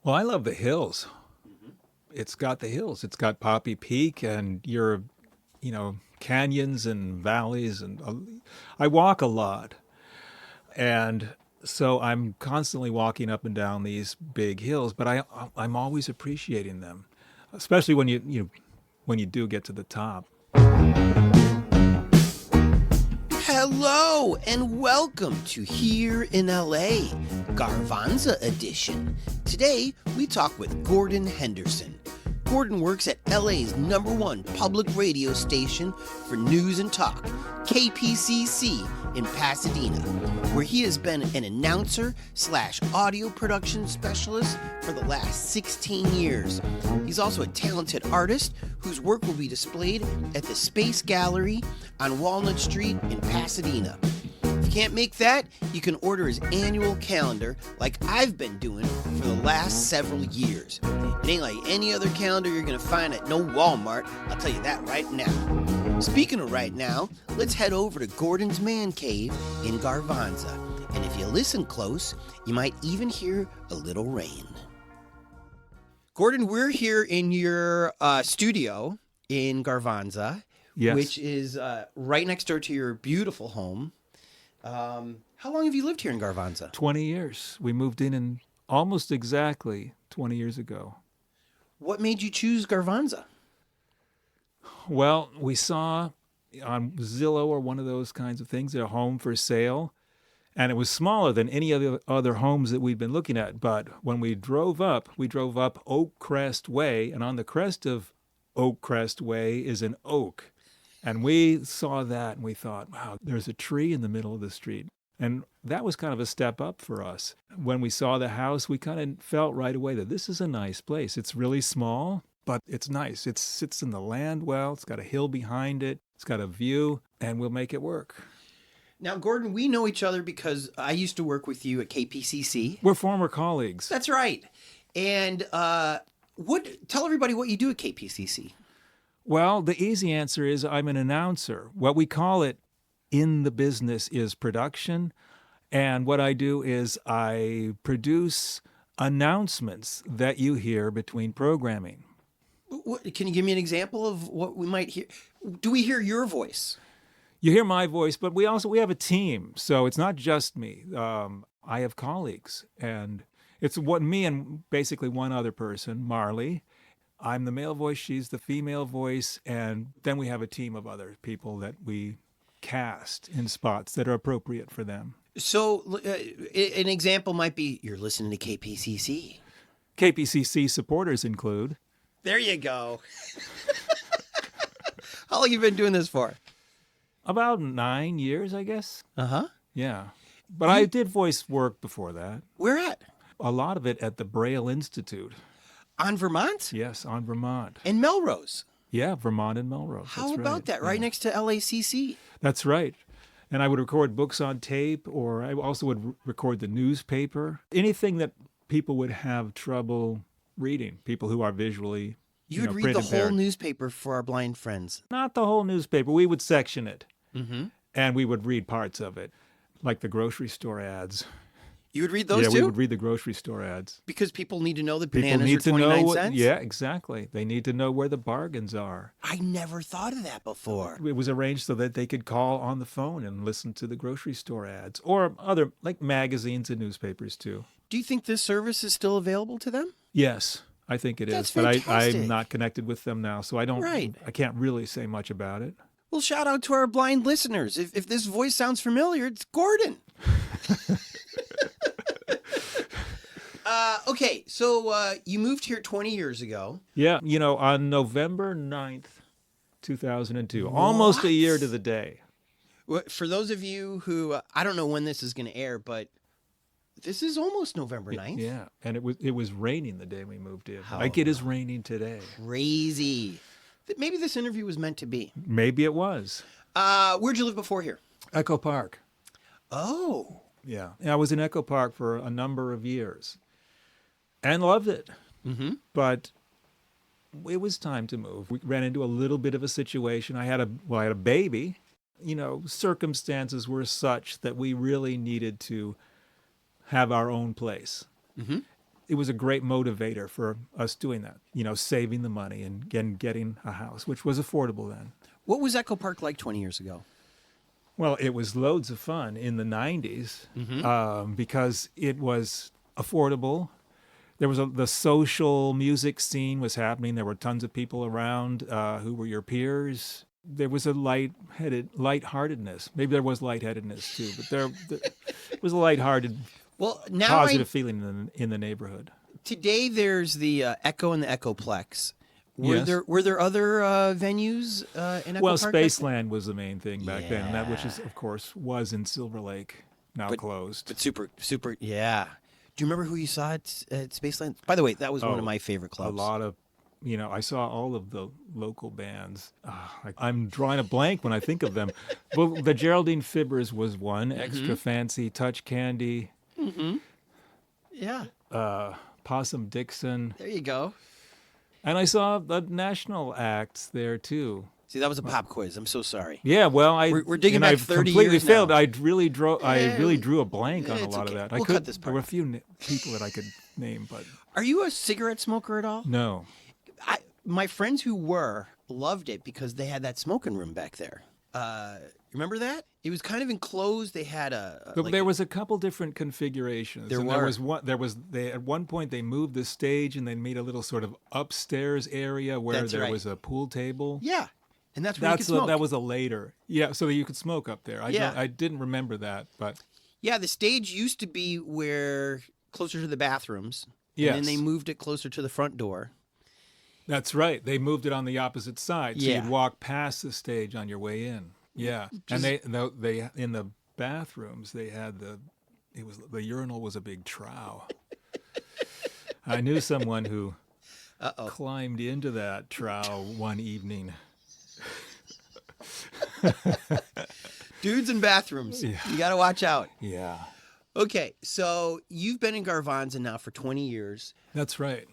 Well, I love the hills. It's got the hills. It's got Poppy Peak and canyons and valleys. And I walk a lot. And so I'm constantly walking up and down these big hills, but I'm always appreciating them, especially when you do get to the top. Hello and welcome to Here in LA, Garvanza edition. Today we talk with Gordon Henderson. Gordon works at LA's #1 public radio station for news and talk, KPCC in Pasadena, where he has been an announcer / audio production specialist for the last 16 years. He's also a talented artist whose work will be displayed at the Space Gallery on Walnut Street in Pasadena. If you can't make that, you can order his annual calendar like I've been doing for the last several years. It ain't like any other calendar you're gonna find at no Walmart, I'll tell you that right now. Speaking of right now, let's head over to Gordon's man cave in Garvanza. And if you listen close, you might even hear a little rain. Gordon, we're here in your studio in Garvanza, Yes. which is right next door to your beautiful home. How long have you lived here in Garvanza? 20 years. We moved in almost exactly 20 years ago. What made you choose Garvanza? Well, we saw on Zillow or one of those kinds of things a home for sale, and it was smaller than any of the other homes that we'd been looking at. But when we drove up Oak Crest Way, and on the crest of Oak Crest Way is an oak. And we saw that and we thought, wow, there's a tree in the middle of the street. And that was kind of a step up for us. When we saw the house, we kind of felt right away that this is a nice place. It's really small, but it's nice. It sits in the land well. It's got a hill behind it. It's got a view, and we'll make it work. Now, Gordon, we know each other because I used to work with you at KPCC. We're former colleagues. That's right. And tell everybody what you do at KPCC. Well, the easy answer is I'm an announcer. What we call it in the business is production. And what I do is I produce announcements that you hear between programming. Can you give me an example of what we might hear? Do we hear your voice? You hear my voice, but we have a team. So it's not just me. I have colleagues. And it's me and basically one other person, Marley. I'm the male voice, she's the female voice, and then we have a team of other people that we cast in spots that are appropriate for them. So an example might be you're listening to KPCC. KPCC supporters include... There you go. How long have you been doing this for? About 9 years, I guess. Uh-huh. Yeah. But I did voice work before that. Where at? A lot of it at the Braille Institute. On Vermont? Yes, on Vermont. In Melrose? Yeah, Vermont and Melrose. How That's about right. that? Right next to LACC? That's right. And I would record books on tape, or I also would record the newspaper. Anything that people would have trouble reading, people who are visually You would read print the whole impaired. newspaper for our blind friends. Not the whole newspaper. We would section it, Mm-hmm. and we would read parts of it, like the grocery store ads. You would read those Yeah, too? we would read the grocery store ads. Because people need to know that People bananas need are to 29 know cents? Yeah, exactly. They need to know where the bargains are. I never thought of that before. It was arranged so that they could call on the phone and listen to the grocery store ads, or other, like magazines and newspapers too. Do you think this service is still available to them? Yes, I think it is. That's But fantastic. I'm not connected with them now, so I can't really say much about it. Well, shout out to our blind listeners. If this voice sounds familiar, it's Gordon. Okay, so you moved here 20 years ago. Yeah, on November 9th, 2002, almost a year to the day. For those of you who, I don't know when this is going to air, but this is almost November 9th. Yeah, and it was raining the day we moved in. How Like it is raining today. Crazy. Maybe this interview was meant to be. Maybe it was. Where'd you live before here? Echo Park. Oh. Yeah, I was in Echo Park for a number of years and loved it. Mm-hmm. But it was time to move. We ran into a little bit of a situation. I had a baby. Circumstances were such that we really needed to have our own place. Mm-hmm. it was a great motivator for us doing that, saving the money and getting a house, which was affordable then. What was Echo Park like 20 years ago? Well, it was loads of fun in the 90s because it was affordable. There was the social music scene was happening. There were tons of people around who were your peers. There was a lightheartedness. Maybe there was lightheadedness too, but there was a lighthearted, positive feeling in the neighborhood. Today there's the Echo and the Echoplex. Were there other venues in Echo Well, Park? Spaceland was the main thing back then, and that which is, of course, was in Silver Lake, now closed. But super, yeah. Do you remember who you saw at Spaceland? By the way, that was one of my favorite clubs. A lot of, I saw all of the local bands. I'm drawing a blank when I think of them. Well, the Geraldine Fibbers was one, Extra Fancy, Touch Candy. Mm-hmm. Yeah. Possum Dixon. There you go. And I saw the national acts there too. See, that was a pop quiz. I'm so sorry. Yeah, well, we're digging back 30 completely years failed. now. I really drew a blank on a lot of that. We'll cut this part. There were a few people that I could name, but Are you a cigarette smoker at all? no. My friends who were loved it because they had that smoking room back there. Remember that? It was kind of enclosed. They had There was a couple different configurations. There and were. There was at one point they moved the stage and they made a little sort of upstairs area where That's there right. was a pool table. Yeah, and that's where you could smoke. That was a later. Yeah, so that you could smoke up there. Yeah. I didn't remember that, but Yeah, the stage used to be where closer to the bathrooms. Yes. And then they moved it closer to the front door. that's right. They moved it on the opposite side, so Yeah. you'd walk past the stage on your way in. Yeah, and they in the bathrooms they had the urinal was a big trough. I knew someone who climbed into that trough one evening. Dudes in bathrooms. Yeah. You got to watch out. Yeah, Okay, so you've been in Garvanza now for 20 years. that's right.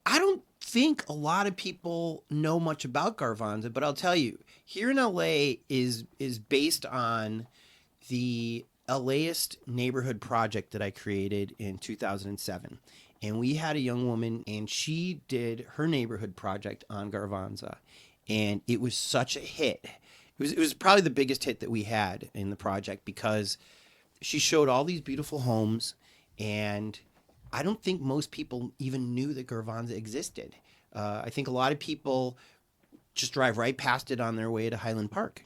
I don't think a lot of people know much about Garvanza, but I'll tell you, here in LA is based on the LAist neighborhood project that I created in 2007. And we had a young woman, and she did her neighborhood project on Garvanza, and it was such a hit. It was probably the biggest hit that we had in the project because she showed all these beautiful homes, and I don't think most people even knew that Garvanza existed. I think a lot of people just drive right past it on their way to Highland Park.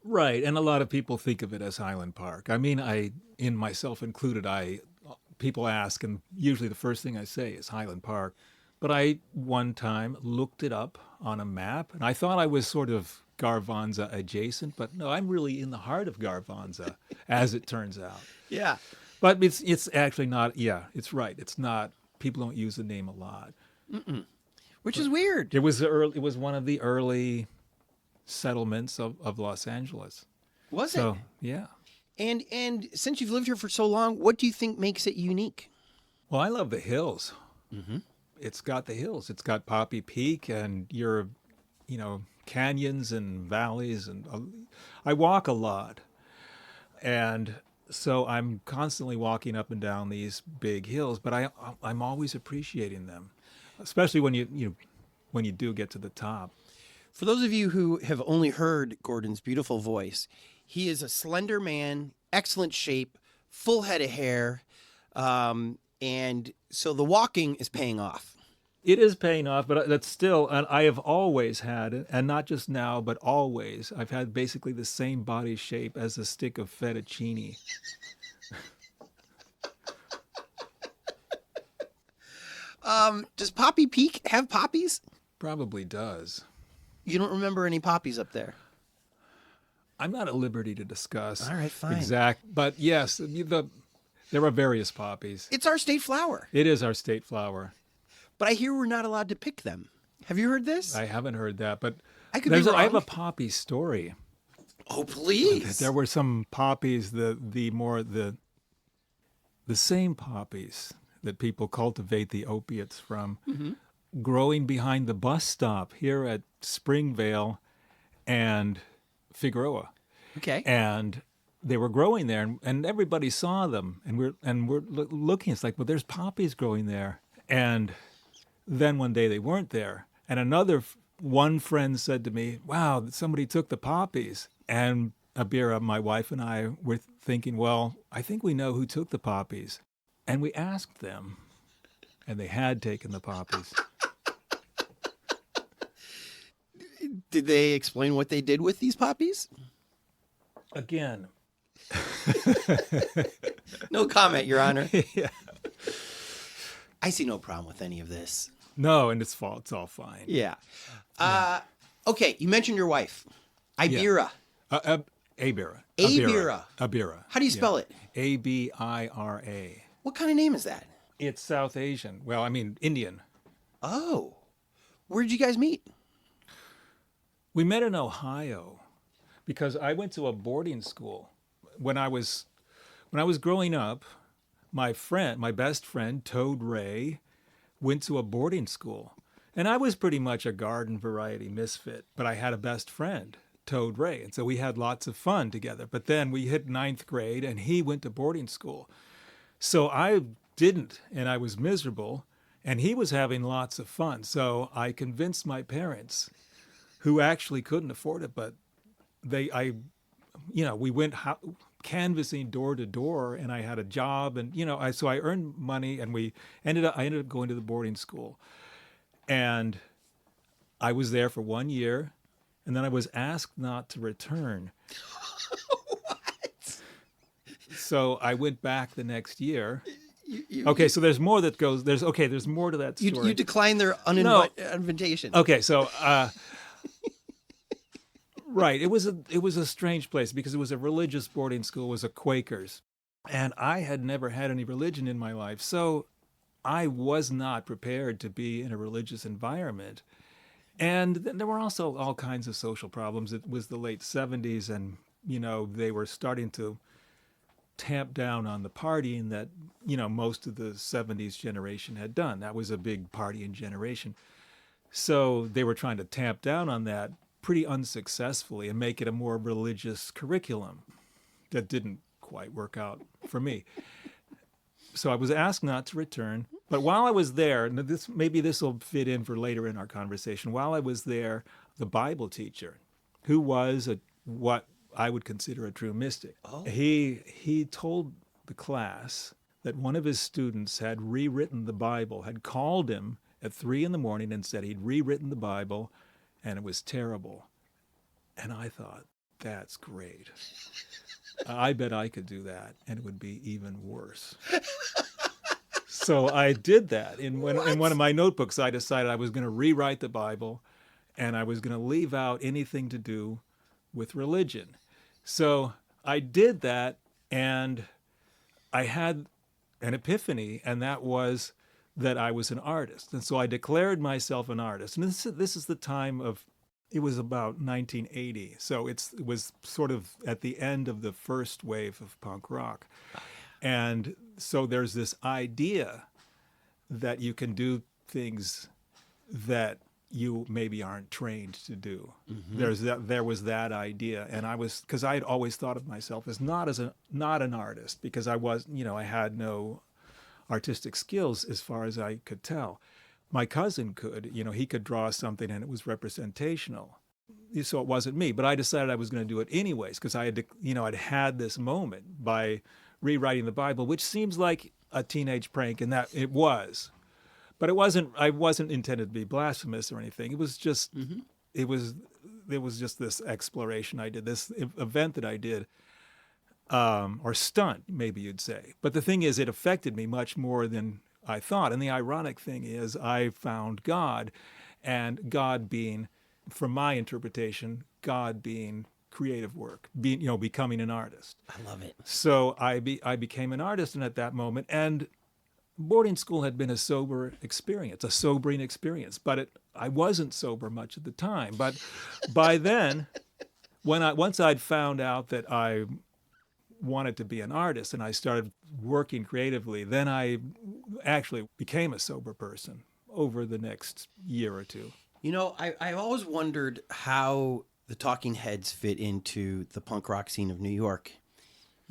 Right, and a lot of people think of it as Highland Park. I mean, in myself included, people ask, and usually the first thing I say is Highland Park. But I one time looked it up on a map, and I thought I was sort of Garvanza adjacent, but no, I'm really in the heart of Garvanza, as it turns out. Yeah. But it's actually not. Yeah, it's right. It's not. People don't use the name a lot. Which is weird. It was one of the early settlements of Los Angeles. Was So it? yeah. And since you've lived here for so long, what do you think makes it unique? Well, I love the hills. It's got the hills. It's got Poppy Peak and canyons and valleys, and I walk a lot, and so I'm constantly walking up and down these big hills. But I'm always appreciating them, especially when you do get to the top. For those of you who have only heard Gordon's beautiful voice, he is a slender man, excellent shape, full head of hair, and so the walking is paying off. It is paying off, but that's still, and I have always had, and not just now, but always, I've had basically the same body shape as a stick of fettuccine. Does Poppy Peak have poppies? Probably does. You don't remember any poppies up there? I'm not at liberty to discuss. All right, fine. But yes, there are various poppies. It's our state flower, It is our state flower. but I hear we're not allowed to pick them. Have you heard this? I haven't heard that, but I could be wrong. I have a poppy story. Oh, please. There were some poppies, the same poppies that people cultivate the opiates from, growing behind the bus stop here at Springvale and Figueroa. Okay. And they were growing there, and everybody saw them, and we're looking. It's like, well, there's poppies growing there, and then one day they weren't there, and one friend said to me, "Wow, somebody took the poppies." And Abira, my wife, and I were thinking, well, I think we know who took the poppies, and we asked them, and they had taken the poppies. Did they explain what they did with these poppies? Again. No comment, Your Honor. Yeah. I see no problem with any of this. No, and it's all fine. Yeah. Okay, you mentioned your wife, Ibira. Abira. Abira. Abira. How do you spell it? Abira. What kind of name is that? It's South Asian. Well, I mean, Indian. Oh. Where did you guys meet? We met in Ohio because I went to a boarding school. When I was growing up, my best friend, Toad Ray, went to a boarding school. And I was pretty much a garden variety misfit, but I had a best friend, Toad Ray. And so we had lots of fun together. But then we hit ninth grade and he went to boarding school. So I didn't, and I was miserable, and he was having lots of fun. So I convinced my parents, who actually couldn't afford it, but we went canvassing door to door, and I had a job, and so I earned money, and I ended up going to the boarding school, and I was there for 1 year, and then I was asked not to return. What? So I went back the next year. Okay, so there's more that goes. There's more to that story. You declined their invitation. Okay, so. Right. It was a strange place because it was a religious boarding school. It was a Quakers. And I had never had any religion in my life. So I was not prepared to be in a religious environment. And there were also all kinds of social problems. It was the late 70s, and, they were starting to tamp down on the partying that, most of the 70s generation had done. That was a big partying generation. So they were trying to tamp down on that pretty unsuccessfully and make it a more religious curriculum. That didn't quite work out for me. So I was asked not to return. But while I was there, and this will fit in for later in our conversation, while I was there, the Bible teacher, who was what I would consider a true mystic, he told the class that one of his students had rewritten the Bible, had called him at 3 a.m. and said he'd rewritten the Bible, and it was terrible. And I thought, that's great. I bet I could do that, and it would be even worse. So I did that. In one of my notebooks, I decided I was going to rewrite the Bible, and I was going to leave out anything to do with religion. So I did that, and I had an epiphany, and that was that I was an artist. And so I declared myself an artist. And this is the time of, it was about 1980. So it was sort of at the end of the first wave of punk rock. And so there's this idea that you can do things that you maybe aren't trained to do. Mm-hmm. There was that idea. And because I had always thought of myself as not an artist, because I had no artistic skills as far as I could tell. My cousin could, he could draw something and it was representational. So it wasn't me, but I decided I was going to do it anyways because I'd had this moment by rewriting the Bible, which seems like a teenage prank, and that it was. But I wasn't intended to be blasphemous or anything. It was just, it was just this exploration I did, this event that I did. Or stunt, maybe you'd say. But the thing is, it affected me much more than I thought. And the ironic thing is, I found God, and God being, from my interpretation, God being creative work, becoming an artist. I love it. So I became an artist, and at that moment, and boarding school had been a sobering experience. But I wasn't sober much at the time. But by then, once I'd found out that I wanted to be an artist and I started working creatively, then I actually became a sober person over the next year or two. I've always wondered how the Talking Heads fit into the punk rock scene of New York.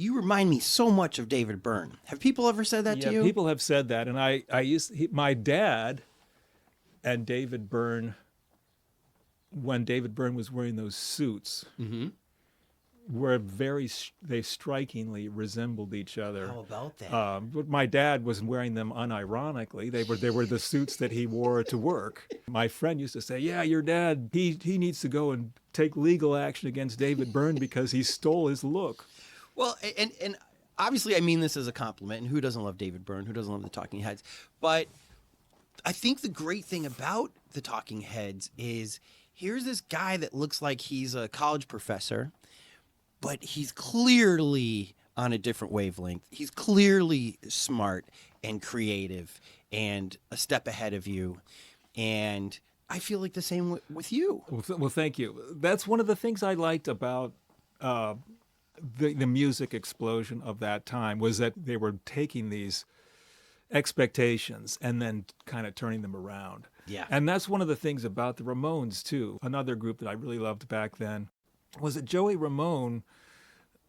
You remind me so much of David Byrne. Have people ever said that to you? People have said that, and my dad and David Byrne, when David Byrne was wearing those suits, were they strikingly resembled each other. How about that? But my dad was wearing them unironically. They were the suits that he wore to work. My friend used to say, "Yeah, your dad, he needs to go and take legal action against David Byrne because he stole his look." Well, and obviously I mean this as a compliment, and who doesn't love David Byrne? Who doesn't love the Talking Heads? But I think the great thing about the Talking Heads is here's this guy that looks like he's a college professor, but he's clearly on a different wavelength. He's clearly smart and creative and a step ahead of you. And I feel like the same with you. Well, thank you. That's one of the things I liked about the music explosion of that time, was that they were taking these expectations and then kind of turning them around. Yeah. And that's one of the things about the Ramones, too. Another group that I really loved back then was that Joey Ramone,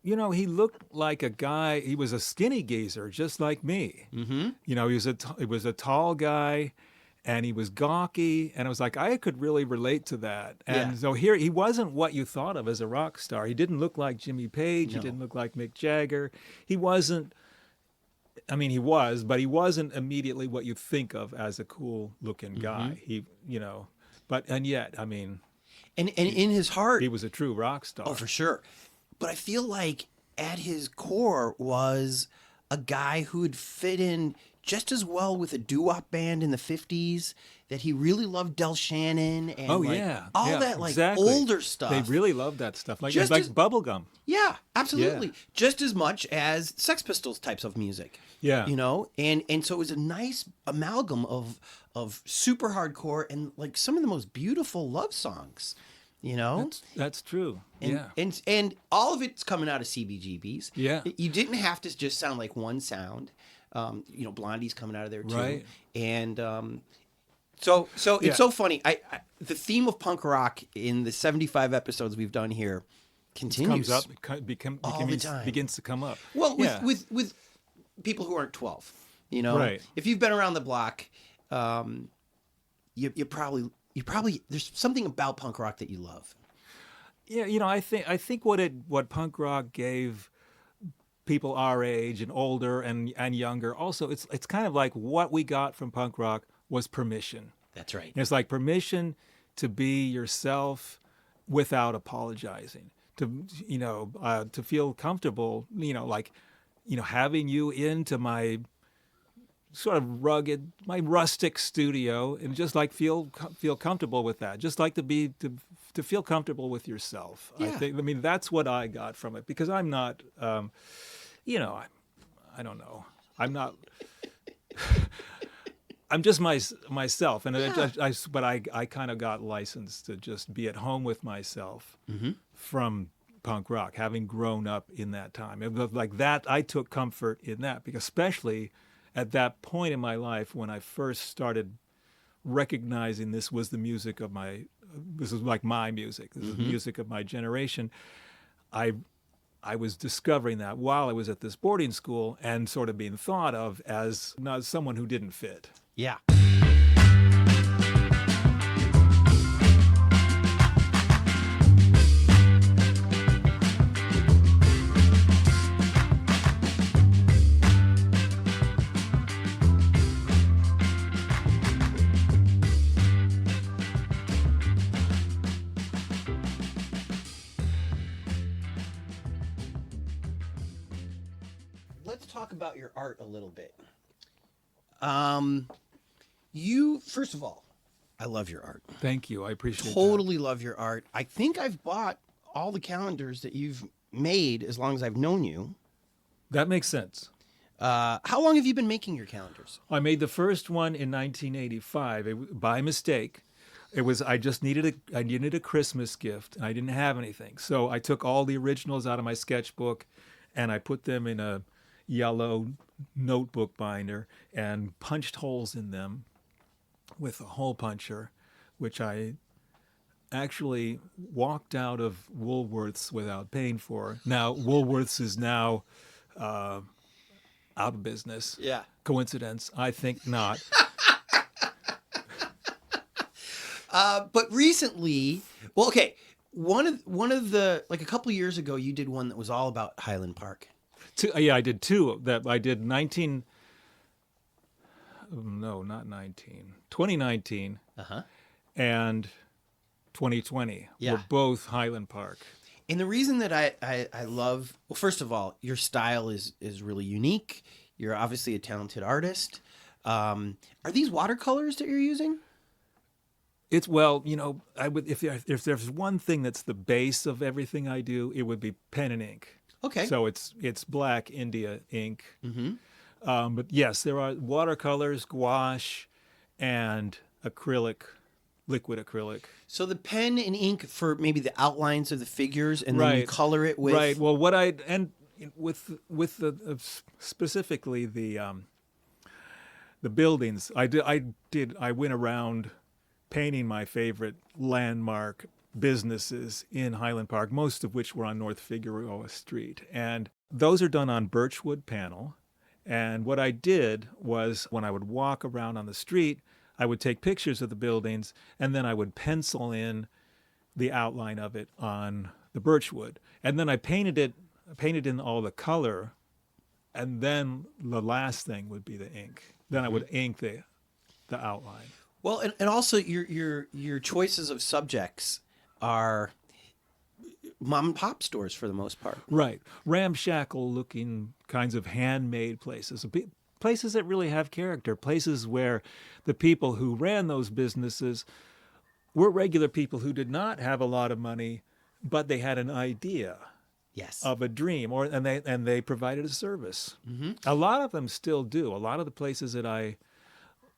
he looked like a guy. He was a skinny geezer, just like me. Mm-hmm. He was a tall guy, and he was gawky, and I was like, I could really relate to that. And so here, he wasn't what you thought of as a rock star. He didn't look like Jimmy Page. No. He didn't look like Mick Jagger. He wasn't. I mean, he was, but he wasn't immediately what you think of as a cool-looking guy. And yet, I mean. And in his heart, he was a true rock star. Oh, for sure. But I feel like at his core was a guy who would fit in just as well with a doo-wop band in the 50s, that he really loved Del Shannon and all that exactly. older stuff. They really loved that stuff, like Just as- bubblegum. Yeah, absolutely. Yeah. Just as much as Sex Pistols types of music. Yeah. And so it was a nice amalgam of super hardcore and like some of the most beautiful love songs. That's true. And all of it's coming out of CBGBs. Yeah. You didn't have to just sound like one sound. Blondie's coming out of there too. Right. And so it's so funny. I the theme of punk rock in the 75 episodes we've done here continues. Comes up, all the time. begins to come up. Well, with people who aren't 12, Right. If you've been around the block, you probably there's something about punk rock that you love. Yeah, I think what punk rock gave people our age and older and younger, also it's kind of like what we got from punk rock was permission. That's right. It's like permission to be yourself without apologizing. To feel comfortable, having you into my sort of rugged, my rustic studio, and just like feel comfortable with that. Just like to feel comfortable with yourself. Yeah. That's what I got from it, because I'm not, I don't know. I'm not. I'm just myself, and but I kind of got licensed to just be at home with myself from punk rock, having grown up in that time. It was like that. I took comfort in that, because especially at that point in my life when I first started recognizing this was the music of this is like my music. This is the music of my generation. I was discovering that while I was at this boarding school and sort of being thought of as not someone who didn't fit. Yeah. Let's talk about your art a little bit. First of all, I love your art. Thank you. I appreciate Totally love your art. I think I've bought all the calendars that you've made as long as I've known you. that. That makes sense. How long have you been making your calendars? I made the first one in 1985 by mistake. I just needed a Christmas gift, and I didn't have anything. So I took all the originals out of my sketchbook, and I put them in a yellow notebook binder and punched holes in them with a hole puncher, which I actually walked out of Woolworths without paying for. Now, Woolworths is now out of business. Yeah. Coincidence? I think not. But recently, well, okay, one of the, like a couple of years ago, you did one that was all about Highland Park. Yeah, I did two. That I did 19. No, not 19. 2019 Uh-huh. and 2020 Yeah. were both Highland Park. And the reason that I love, well, first of all, your style is really unique. You're obviously a talented artist. Are these watercolors that you're using? It's well, I would if there's one thing that's the base of everything I do, it would be pen and ink. Okay. So it's black India ink. Mm-hmm. But yes, there are watercolors, gouache, and acrylic, liquid acrylic. So the pen and ink for maybe the outlines of the figures, and then you color it with. Right. Well, with the specifically the buildings, I went around painting my favorite landmark businesses in Highland Park, most of which were on North Figueroa Street. And those are done on birchwood panel. And what I did was when I would walk around on the street, I would take pictures of the buildings and then I would pencil in the outline of it on the birchwood. And then I painted in all the color. And then the last thing would be the ink. Then I would ink the outline. Well, and also your choices of subjects are mom and pop stores for the most part. Right. Ramshackle looking kinds of handmade places. Places that really have character. Places where the people who ran those businesses were regular people who did not have a lot of money, but they had an idea. Yes. Of a dream, and they provided a service. Mm-hmm. A lot of them still do. A lot of the places that I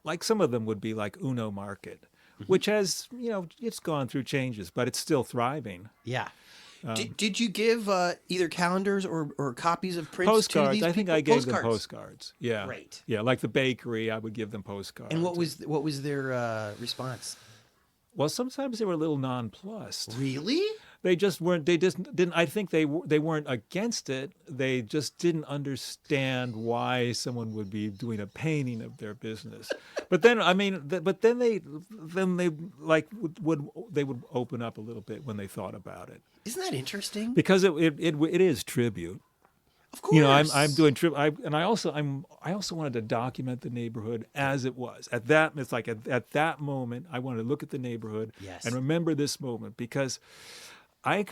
like, some of them would be like Uno Market, which has, it's gone through changes, but it's still thriving. Yeah. Did you give either calendars or copies of prints postcards? to these I think people? I gave them postcards. Yeah. Great. Yeah, like the bakery, I would give them postcards. And what was their response? Well, sometimes they were a little nonplussed. Really? They just weren't. They just didn't. I think they weren't against it. They just didn't understand why someone would be doing a painting of their business. But then, they like they would open up a little bit when they thought about it. Isn't that interesting? Because it is tribute. Of course. I'm doing tribute. I also wanted to document the neighborhood as it was. At that moment, I wanted to look at the neighborhood and remember this moment, because I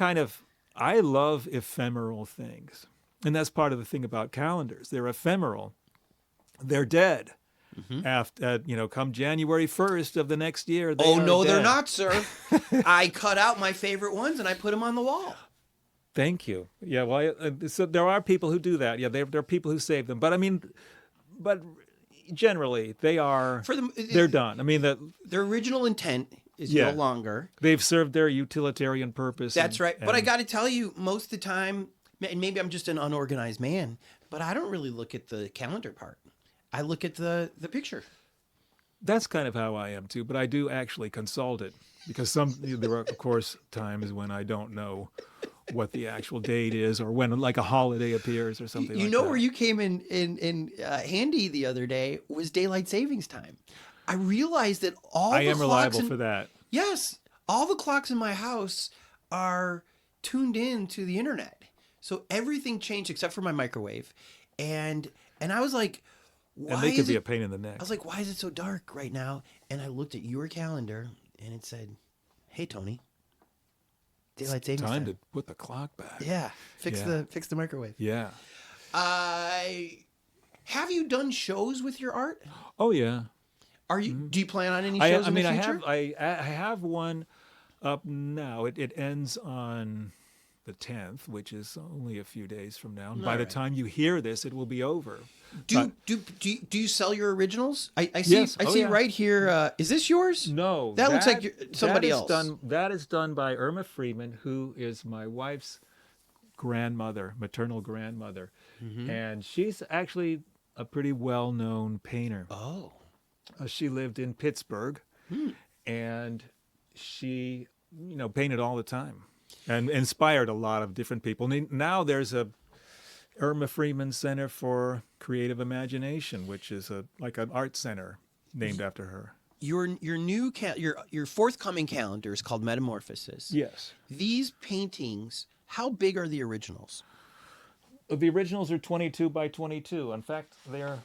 love ephemeral things. And that's part of the thing about calendars. They're ephemeral. They're dead. Mm-hmm. After, come January 1st of the next year. They're not, sir. I cut out my favorite ones and I put them on the wall. Thank you. Yeah, well, so there are people who do that. Yeah, there are people who save them. But but generally they're done. I mean, their original intent is no longer. They've served their utilitarian purpose. That's right. But I got to tell you, most of the time, and maybe I'm just an unorganized man, but I don't really look at the calendar part. I look at the picture. That's kind of how I am too, but I do actually consult it, because there are, of course, times when I don't know what the actual date is, or when like a holiday appears or something like that. Where you came in handy the other day was daylight savings time. I realized that I am reliable for that. Yes. All the clocks in my house are tuned in to the internet. So everything changed except for my microwave. And I was like, why and they could be a pain in the neck. I was like, why is it so dark right now? And I looked at your calendar and it said, hey, Tony, daylight savings time. Time to put the clock back. Yeah. Fix the microwave. Yeah. Have you done shows with your art? Oh, yeah. Are you? Do you plan on any shows in the future? I have one up now. It ends on the 10th, which is only a few days from now. And by the time you hear this, it will be over. Do you sell your originals? I see. Yes. I see right here. Is this yours? No, that looks like somebody else. That is done by Irma Freeman, who is my wife's grandmother, maternal grandmother, and she's actually a pretty well-known painter. Oh. She lived in Pittsburgh, and she painted all the time and inspired a lot of different people. Now there's a Irma Freeman Center for Creative Imagination, which is like an art center named after her. Your new your forthcoming calendar is called Metamorphosis. Yes. These paintings, how big are the originals? The originals are 22 by 22. In fact, they're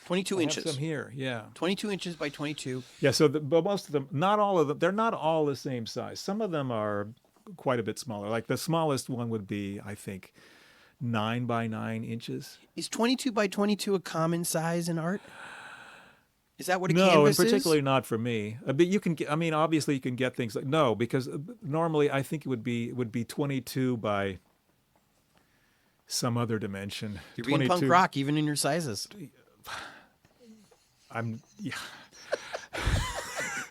22 inches. I have some here, yeah. 22 inches by 22. Yeah, so but most of them, not all of them, they're not all the same size. Some of them are quite a bit smaller. Like the smallest one would be, I think, 9 by 9 inches. Is 22 by 22 a common size in art? Is that what a No, canvas and is? particularly not for me. But you can get, obviously you can get things like, no, because normally I think it would be 22 by some other dimension. You're being punk rock even in your sizes. Yeah.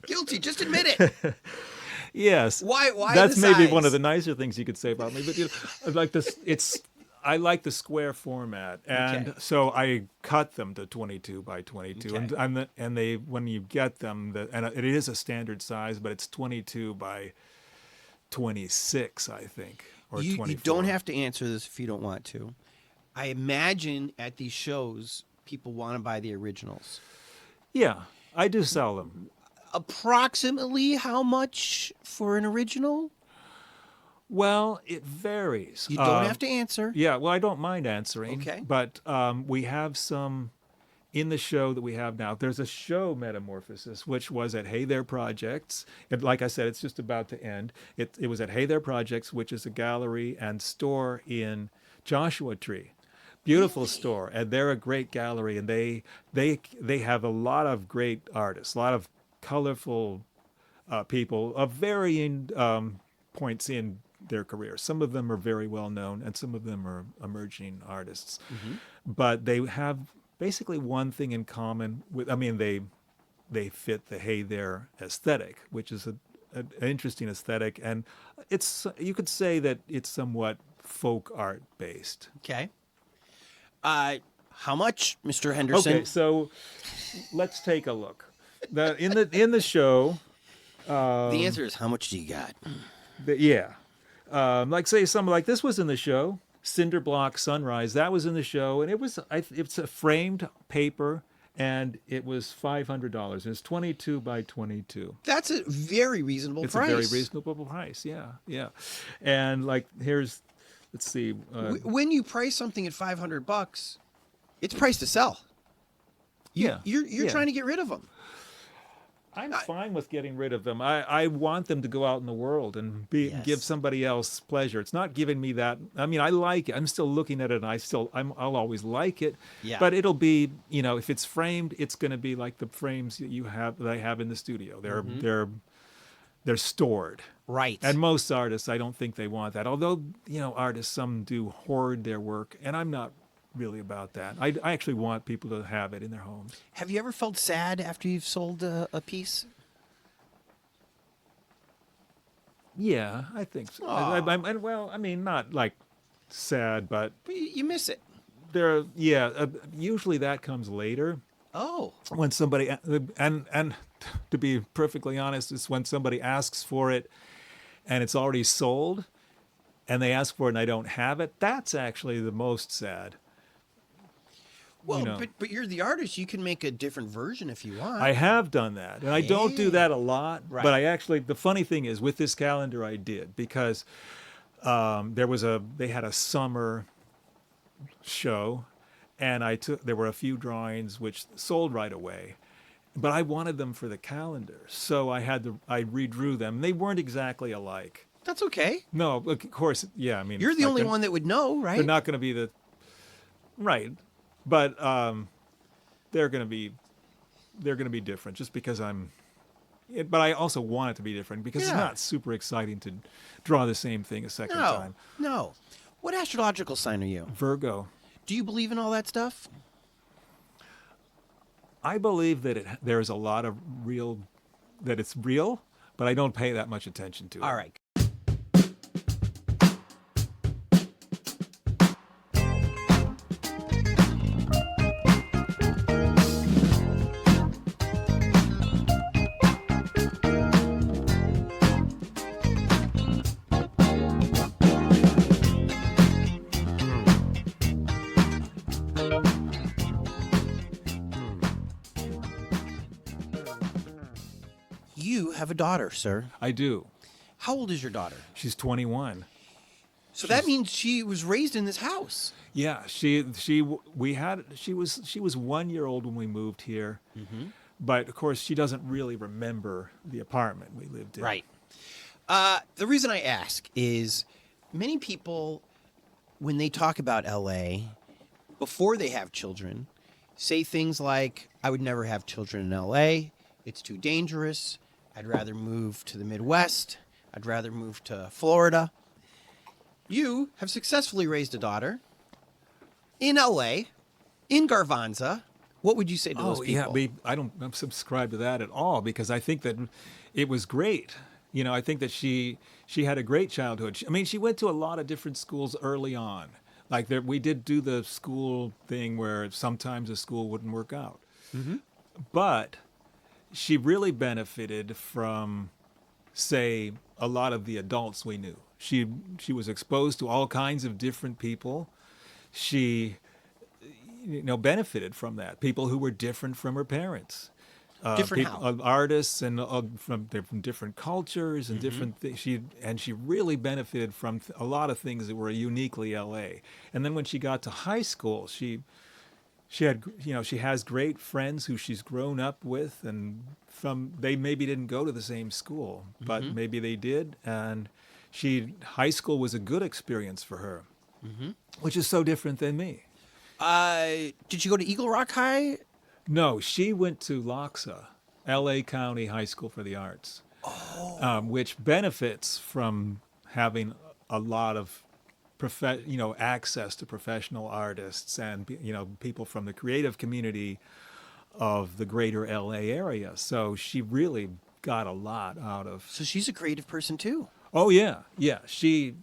Guilty, just admit it. Yes. Why That's the maybe size? one of the nicer things you could say about me. But like this, I like the square format, and Okay. so I cut them to 22 by 22, Okay. and they when you get them, and it is a standard size, but it's 22 by 26, I think, or 24. You don't have to answer this if you don't want to. I imagine at these shows, people want to buy the originals. Yeah, I do sell them. Approximately how much for an original? Well, it varies. You don't have to answer. Yeah, well, I don't mind answering. Okay. But we have some in the show that we have now. There's a show Metamorphosis, which was at Hey There Projects. And like I said, it's just about to end. It was at Hey There Projects, which is a gallery and store in Joshua Tree. Beautiful store, and they're a great gallery, and they have a lot of great artists, a lot of colorful people of varying points in their career. Some of them are very well known, and some of them are emerging artists. Mm-hmm. But they have basically one thing in common. They fit the Hey There aesthetic, which is an interesting aesthetic, and you could say that it's somewhat folk art based. Okay. How much, Mr. Henderson? Okay, so let's take a look. In the show, The answer is how much do you got? yeah, like say something like this was in the show. Cinder Block Sunrise, that was in the show, and it's a framed paper, and it was $500. It's 22 by 22. That's a very reasonable It's price. a very reasonable price. Yeah. And like let's see. When you price something at $500, it's priced to sell. You're yeah. trying to get rid of them. I'm fine with getting rid of them. I want them to go out in the world and give somebody else pleasure. It's not giving me that. I mean, I like it. I'm still looking at it, and I'll always like it. Yeah. But it'll be, if it's framed, it's going to be like the frames that I have in the studio. They're stored. Right. And most artists, I don't think they want that. Although, artists, some do hoard their work, and I'm not really about that. I actually want people to have it in their homes. Have you ever felt sad after you've sold a piece? Yeah, I think so. Not like sad, but But you miss it. usually that comes later. Oh. When somebody, and to be perfectly honest, it's when somebody asks for it and it's already sold and they ask for it and I don't have it. That's actually the most sad. Well, but you're the artist. You can make a different version if you want. I have done that, and I don't do that a lot. Right. But the funny thing is, with this calendar, I did because they had a summer show, and there were a few drawings which sold right away, but I wanted them for the calendar, so I redrew them. They weren't exactly alike. That's okay. No, of course, yeah. I mean, You're the only one that would know, right? They're not going to be right. But they're going to be different just because but I also want it to be different because it's not super exciting to draw the same thing a second time. No. What astrological sign are you? Virgo. Do you believe in all that stuff? I believe that there's a lot of that it's real, but I don't pay that much attention to it. All right. You have a daughter, sir. I do. How old is your daughter? She's 21. So that means she was raised in this house. Yeah, she was 1 year old when we moved here, but of course she doesn't really remember the apartment we lived in. Right. The reason I ask is many people, when they talk about LA, before they have children, say things like, I would never have children in LA. It's too dangerous. I'd rather move to the Midwest. I'd rather move to Florida. You have successfully raised a daughter in LA, in Garvanza. What would you say to those people? Yeah, I don't subscribe to that at all, because I think that it was great. You know, I think that she had a great childhood. I mean, she went to a lot of different schools early on. Like we did do the school thing where sometimes a school wouldn't work out. But she really benefited from, say, a lot of the adults we knew. She was exposed to all kinds of different people. She, benefited from that. People who were different from her parents. Different how? Artists and from different cultures and different things. She really benefited from a lot of things that were uniquely LA. And then when she got to high school, she has great friends who she's grown up with, and they maybe didn't go to the same school, but maybe they did, and high school was a good experience for her, which is so different than me. Did you go to Eagle Rock High? No, she went to LACHSA, LA County High School for the Arts, which benefits from having a lot of access to professional artists and people from the creative community of the greater LA area. So she really got a lot out of. So she's a creative person too. Oh yeah. She's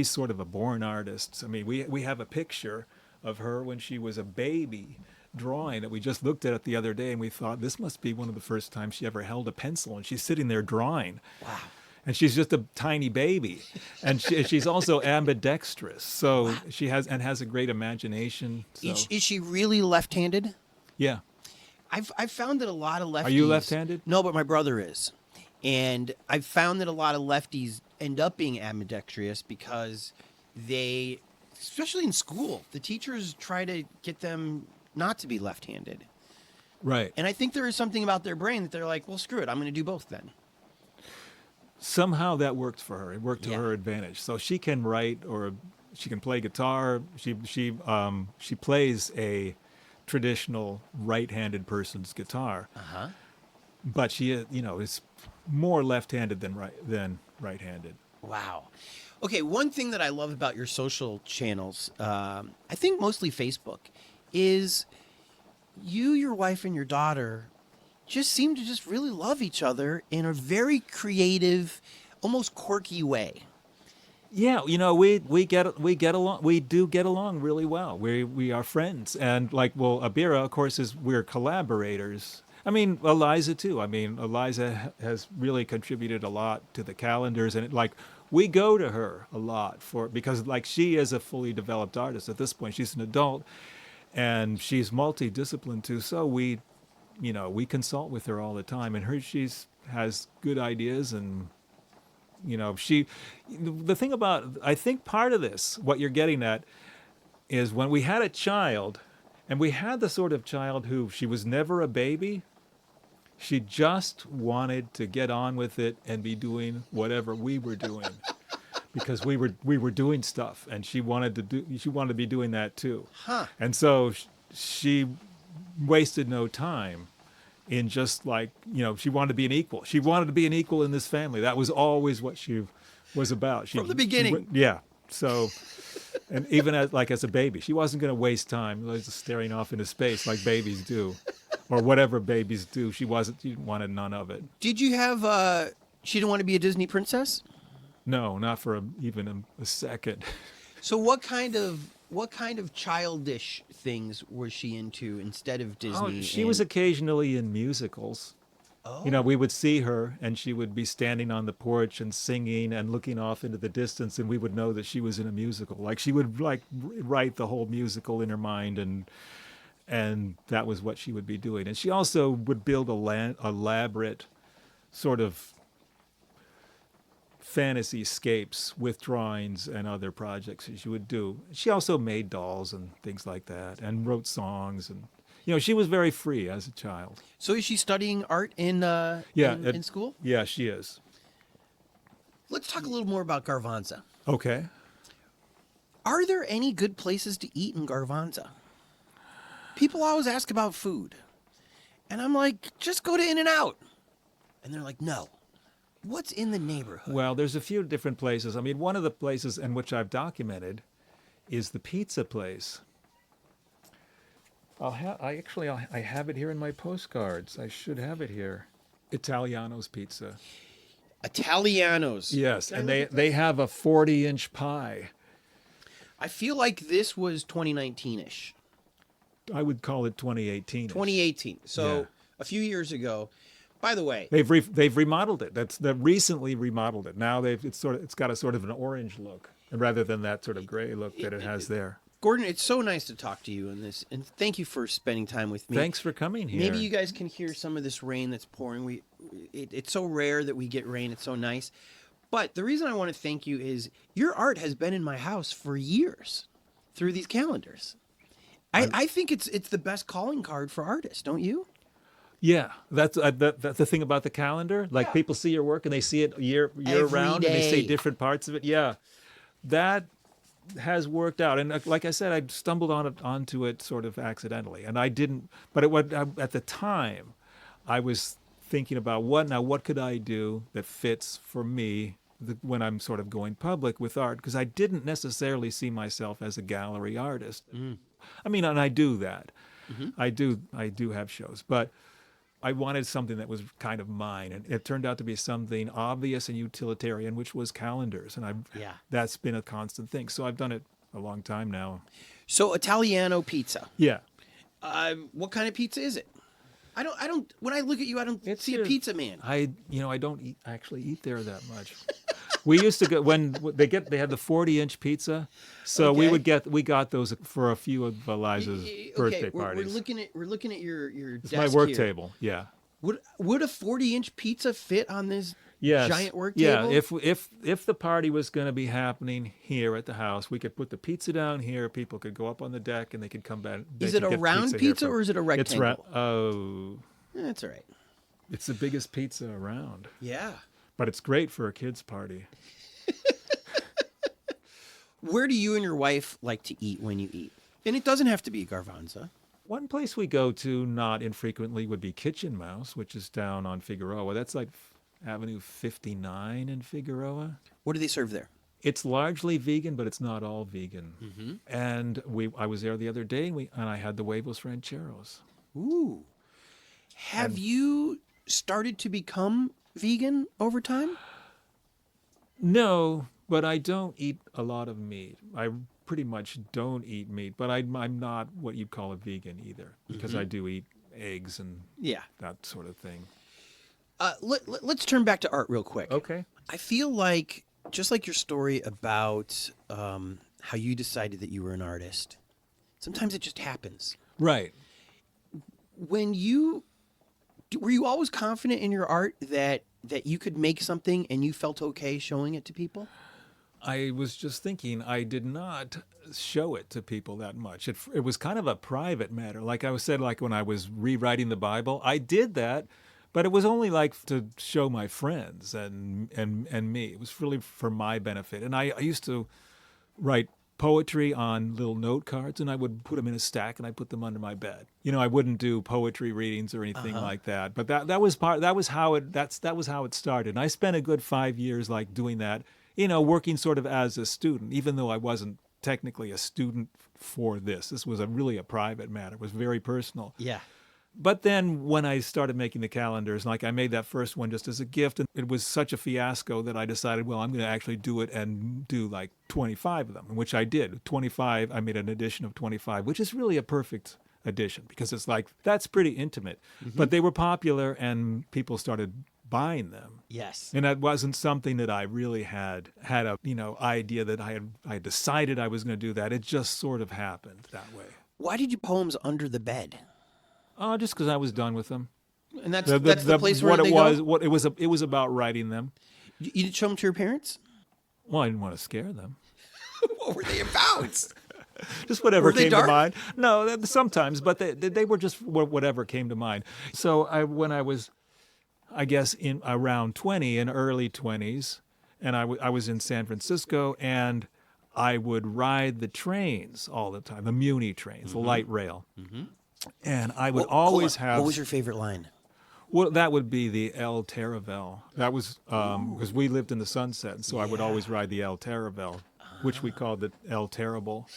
sort of a born artist. I mean, we have a picture of her when she was a baby, drawing that we just looked at it the other day, and we thought this must be one of the first times she ever held a pencil, and she's sitting there drawing. Wow. And she's just a tiny baby, and she's also ambidextrous, so she has a great imagination. So. Is she really left-handed? Yeah. I've found that a lot of lefties. Are you left-handed? No, but my brother is, and I've found that a lot of lefties end up being ambidextrous because they, especially in school, the teachers try to get them not to be left-handed. Right. And I think there is something about their brain that they're like, well, screw it, I'm going to do both then. Somehow that worked for her. It worked to her advantage. So she can write, or she can play guitar. She plays a traditional right-handed person's guitar. But she is more left-handed than right-handed. Wow. Okay, one thing that I love about your social channels, I think mostly Facebook, is you, your wife, and your daughter just seem to just really love each other in a very creative, almost quirky way. Yeah, we get along. We do get along really well. We are friends, and Abira, of course, we're collaborators. I mean, Eliza too. I mean, Eliza has really contributed a lot to the calendars, and we go to her a lot because she is a fully developed artist at this point. She's an adult, and she's multidisciplined too. So we consult with her all the time, and she's has good ideas, and the thing about, I think part of this, what you're getting at, is when we had a child, and we had the sort of child who she was never a baby. She just wanted to get on with it and be doing whatever we were doing, because we were doing stuff, and she wanted to be doing that too. And so she wasted no time in just she wanted to be an equal. She wanted to be an equal in this family. That was always what she was about. From the beginning. Yeah. So, and even as a baby, she wasn't going to waste time just staring off into space like babies do, or whatever babies do. She wanted none of it. Did you have, she didn't want to be a Disney princess? No, not for even a second. So what kind of childish things was she into instead of Disney? She was occasionally in musicals. Oh. We would see her, and she would be standing on the porch and singing and looking off into the distance, and we would know that she was in a musical. She would write the whole musical in her mind, and that was what she would be doing. And she also would build elaborate sort of fantasy escapes with drawings and other projects that she would do. She also made dolls and things like that, and wrote songs, and she was very free as a child. So is she studying art in in school? Yeah, she is. Let's talk a little more about Garvanza. Okay. Are there any good places to eat in Garvanza? People always ask about food. And I'm like, just go to In-N-Out. And they're like, no. What's in the neighborhood? Well, there's a few different places. I mean, one of the places in which I've documented is the pizza place. I have it here in my postcards. I should have it here. Italiano's Pizza. Italianos. Yes, and they have a 40-inch pie. I feel like this was 2019-ish. I would call it 2018. 2018. So Yeah. a few years ago. By the way, They've remodeled it. They recently remodeled it. Now it's got a sort of an orange look rather than that sort of gray look that it has there. Gordon, it's so nice to talk to you in this, and thank you for spending time with me. Thanks for coming here. Maybe you guys can hear some of this rain that's pouring. It's so rare that we get rain. It's so nice. But the reason I want to thank you is your art has been in my house for years through these calendars. I think it's the best calling card for artists, don't you? Yeah, that's the thing about the calendar. Like people see your work and they see it year Every round, and they day. see different parts of it. Yeah, that has worked out. And like I said, I stumbled onto it sort of accidentally, and I didn't. But at the time, I was thinking about what could I do that fits for me when I'm sort of going public with art, because I didn't necessarily see myself as a gallery artist. I mean, and I do that. I do have shows, but I wanted something that was kind of mine, and it turned out to be something obvious and utilitarian, which was calendars, and that's been a constant thing. So I've done it a long time now. So Italiano pizza. Yeah. What kind of pizza is it? I don't. When I look at you, I don't see a pizza man. I don't actually eat there that much. We used to go when they had the 40-inch pizza, so Okay. we got those for a few of Eliza's birthday parties. We're looking at your It's desk my work here. table. Yeah. Would a 40-inch pizza fit on this Yes. giant work Yeah. table? If the party was going to be happening here at the house, we could put the pizza down here. People could go up on the deck and they could come back. Is it a round pizza or is it a rectangle? That's all right. It's the biggest pizza around, Yeah. but it's great for a kid's party. Where do you and your wife like to eat when you eat? And it doesn't have to be Garvanza. One place we go to not infrequently would be Kitchen Mouse, which is down on Figueroa. That's like Avenue 59 in Figueroa. What do they serve there? It's largely vegan, but it's not all vegan. And I was there the other day, and I had the huevos rancheros. Ooh. Have you started to become vegan over time? No, but I don't eat a lot of meat. I pretty much don't eat meat, but I'm not what you'd call a vegan either, because I do eat eggs and Yeah. that sort of thing. Let's turn back to art real quick. Okay. I feel like, just like your story about how you decided that you were an artist, sometimes it just happens. Right. Were you always confident in your art that you could make something and you felt okay showing it to people? I was just thinking, I did not show it to people that much. It was kind of a private matter. Like I said, like when I was rewriting the Bible, I did that, but it was only like to show my friends and me. It was really for my benefit. And I used to write poetry on little note cards, and I would put them in a stack and I put them under my bed. I wouldn't do poetry readings or anything like that. But that was how it started. And I spent a good 5 years like doing that, working sort of as a student, even though I wasn't technically a student for this. This was really a private matter. It was very personal. Yeah. But then when I started making the calendars, like I made that first one just as a gift, and it was such a fiasco that I decided, well, I'm going to actually do it and do like 25 of them, which I did. 25, I made an edition of 25, which is really a perfect edition because it's like, that's pretty intimate. But they were popular and people started buying them. Yes. And that wasn't something that I really had a, idea that I had decided I was going to do that. It just sort of happened that way. Why did you poems under the bed? Oh, just because I was done with them. And that's the place where they go? It was about writing them. You didn't show them to your parents? Well, I didn't want to scare them. What were they about? Just whatever Were they came dark? to mind. No, sometimes, but they were just whatever came to mind. So when I was, I guess, in around 20, in early 20s, and I was in San Francisco, and I would ride the trains all the time, the Muni trains, the light rail. Mm-hmm. And I would always have... What was your favorite line? Well, that would be the El Taravel. That was because we lived in the Sunset, so I would always ride the El Taravel, which we called the El Terrible.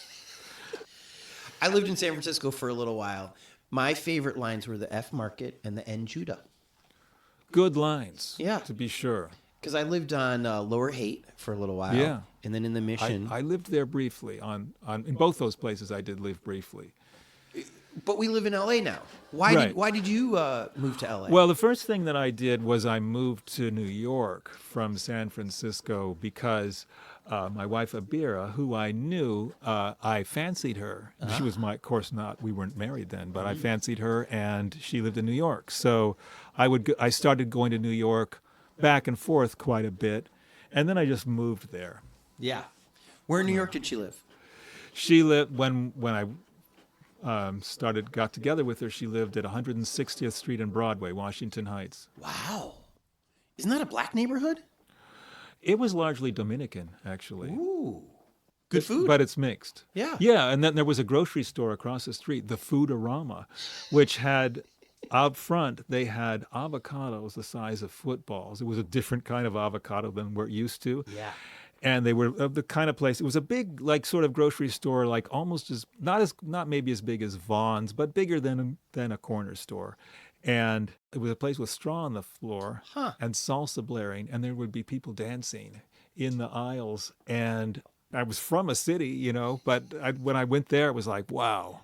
I lived in San Francisco for a little while. My favorite lines were the F Market and the N Judah. Good lines, Yeah. to be sure. Because I lived on Lower Haight for a little while. Yeah. And then in the Mission. I lived there briefly. In both those places, I did live briefly. But we live in L.A. now. Why did you move to L.A.? Well, the first thing that I did was I moved to New York from San Francisco because my wife Abira, who I knew, I fancied her. She was of course not, we weren't married then, but I fancied her, and she lived in New York. So I started going to New York back and forth quite a bit, and then I just moved there. Yeah. Where in New York did she live? She lived, when I got together with her, she lived at 160th Street and Broadway, Washington Heights. Wow. Isn't that a black neighborhood? It was largely Dominican, actually. Ooh. Good food. But it's mixed. Yeah. Yeah, and then there was a grocery store across the street, the Foodorama, which had, out front, they had avocados the size of footballs. It was a different kind of avocado than we're used to. Yeah. And they were the kind of place, it was a big, like, sort of grocery store, like almost not maybe as big as Vaughn's, but bigger than a corner store. And it was a place with straw on the floor and salsa blaring, and there would be people dancing in the aisles. And I was from a city, but when I went there, it was like, wow,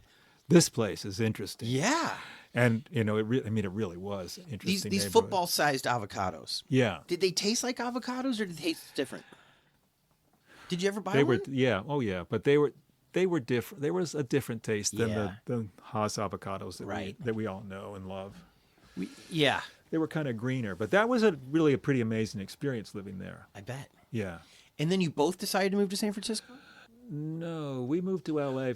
this place is interesting. Yeah. And, it really was an interesting These neighborhood. football-sized avocados. Yeah. Did they taste like avocados, or did they taste different? Did you ever buy They one? But they were different. There was a different taste than Yeah. the Haas avocados Right. that we all know and love. Yeah, They were kind of greener, but that was really a pretty amazing experience living there. I bet. Yeah. And then you both decided to move to San Francisco? No, we moved to L.A.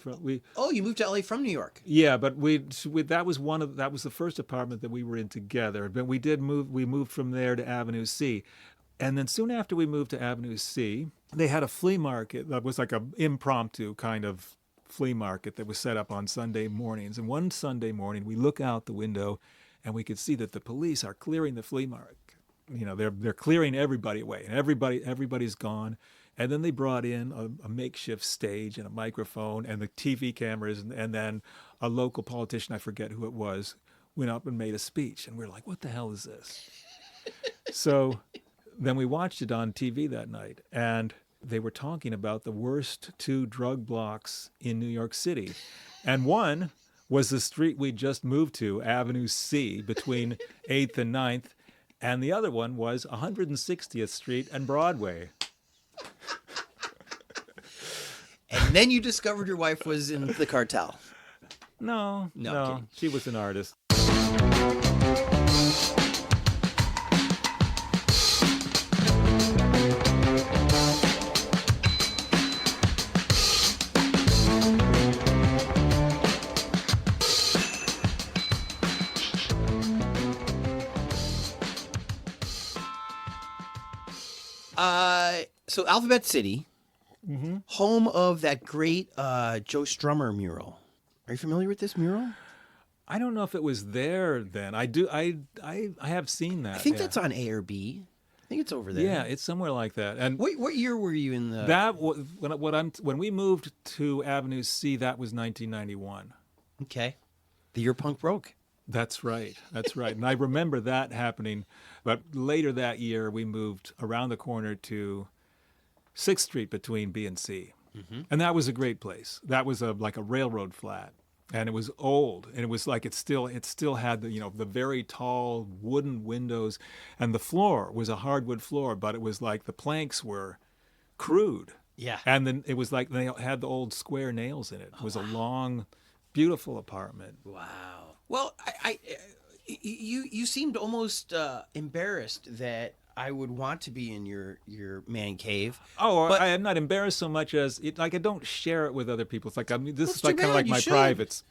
Oh, you moved to LA from New York. Yeah, but that was the first apartment that we were in together. But we moved from there to Avenue C. And then soon after we moved to Avenue C, they had a flea market that was like an impromptu kind of flea market that was set up on Sunday mornings. And one Sunday morning, we look out the window and we could see that the police are clearing the flea market. They're clearing everybody away, and everybody's gone. And then they brought in a makeshift stage and a microphone and the TV cameras, and then a local politician, I forget who it was, went up and made a speech. And we're like, what the hell is this? So then we watched it on TV that night, and they were talking about the worst 2 drug blocks in New York City. And one was the street we just moved to, Avenue C, between 8th and 9th. And the other one was 160th Street and Broadway. And then you discovered your wife was in the cartel. No, kidding. She was an artist. So Alphabet City, home of that great Joe Strummer mural. Are you familiar with this mural? I don't know if it was there then. I do. I have seen that. I think that's on A or B. I think it's over there. Yeah, it's somewhere like that. And what year were you in the? that was when we moved to Avenue C. That was 1991. Okay, the year punk broke. That's right. And I remember that happening. But later that year, we moved around the corner to 6th Street between B and C. Mm-hmm. And that was a great place. That was like a railroad flat. And it was old. And it was like it still had the very tall wooden windows. And the floor was a hardwood floor, but it was like the planks were crude. Yeah. And then it was like they had the old square nails in it. It was a long, beautiful apartment. Wow. Well, You seemed almost embarrassed that I would want to be in your man cave. Oh, But I am not embarrassed so much as I don't share it with other people. It's like this that's is too like kind of bad. like You my should.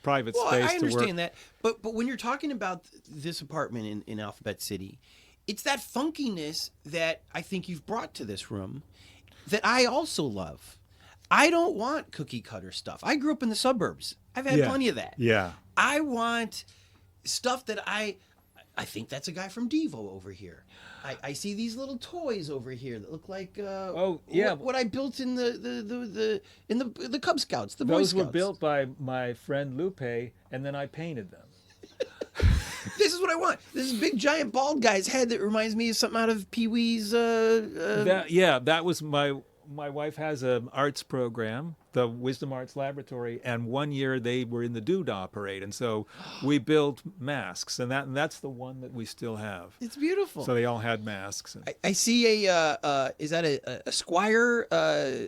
private Well, space I to work. understand that, but when you're talking about this apartment in Alphabet City, it's that funkiness that I think you've brought to this room that I also love. I don't want cookie cutter stuff. I grew up in the suburbs. I've had Yeah. plenty of that. Yeah. I want stuff that I think that's a guy from Devo over here. I see these little toys over here that look like what I built in the Cub Scouts, the Boy Those Scouts. were built by my friend Lupe, and then I painted them. This is what I want. This big giant bald guy's head that reminds me of something out of Pee Wee's. That was my wife has an arts program, the Wisdom Arts Laboratory, and one year they were in the Doodah Parade, and so we built masks, and that's the one that we still have. It's beautiful. So they all had masks. I see a is that a squire?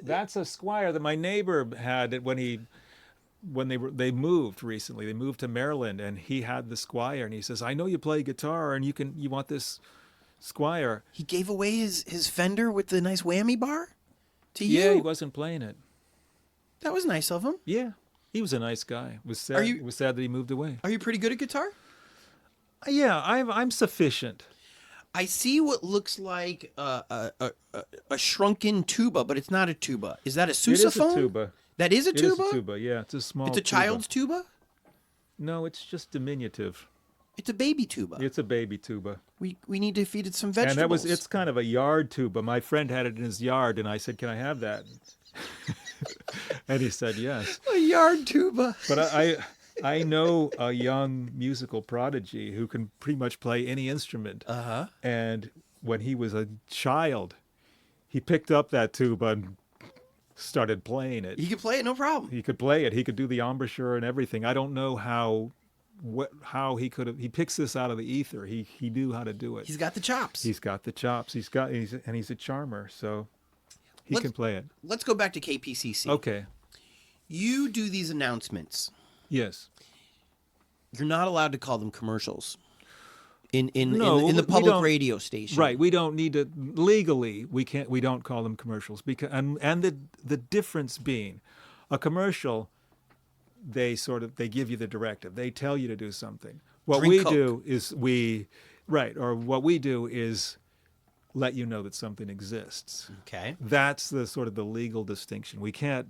That's a squire that my neighbor had when they moved recently. They moved to Maryland, and he had the squire, and he says, "I know you play guitar, and you want this squire." He gave away his Fender with the nice whammy bar to you. Yeah, he wasn't playing it. That was nice of him. Yeah, he was a nice guy. It was sad. It was sad that he moved away. Are you pretty good at guitar? Yeah, I'm sufficient. I see what looks like a shrunken tuba, but it's not a tuba. Is that a sousaphone? It is a tuba. That is a tuba? It is a tuba, yeah. It's a small It's a child's tuba? No, it's just diminutive. It's a baby tuba. It's a baby tuba. We need to feed it some vegetables. And it's kind of a yard tuba. My friend had it in his yard, and I said, "Can I have that?" And he said yes. A yard tuba. But I know a young musical prodigy who can pretty much play any instrument. Uh-huh. And when he was a child, he picked up that tuba and started playing it. He could play it, no problem. He could play it. He could do the embouchure and everything. I don't know how he could have. He picks this out of the ether. He knew how to do it. He's got the chops. He's got the chops. He's a charmer, so he can play it. Let's go back to KPCC. Okay. You do these announcements. Yes. You're not allowed to call them commercials in the we public don't- radio station. Right. We don't need to legally. We don't call them commercials because and the difference being, a commercial, they give you the directive. They tell you to do something. What Drink we Coke. do is what we do is let you know that something exists. Okay. That's the sort of the legal distinction. We can't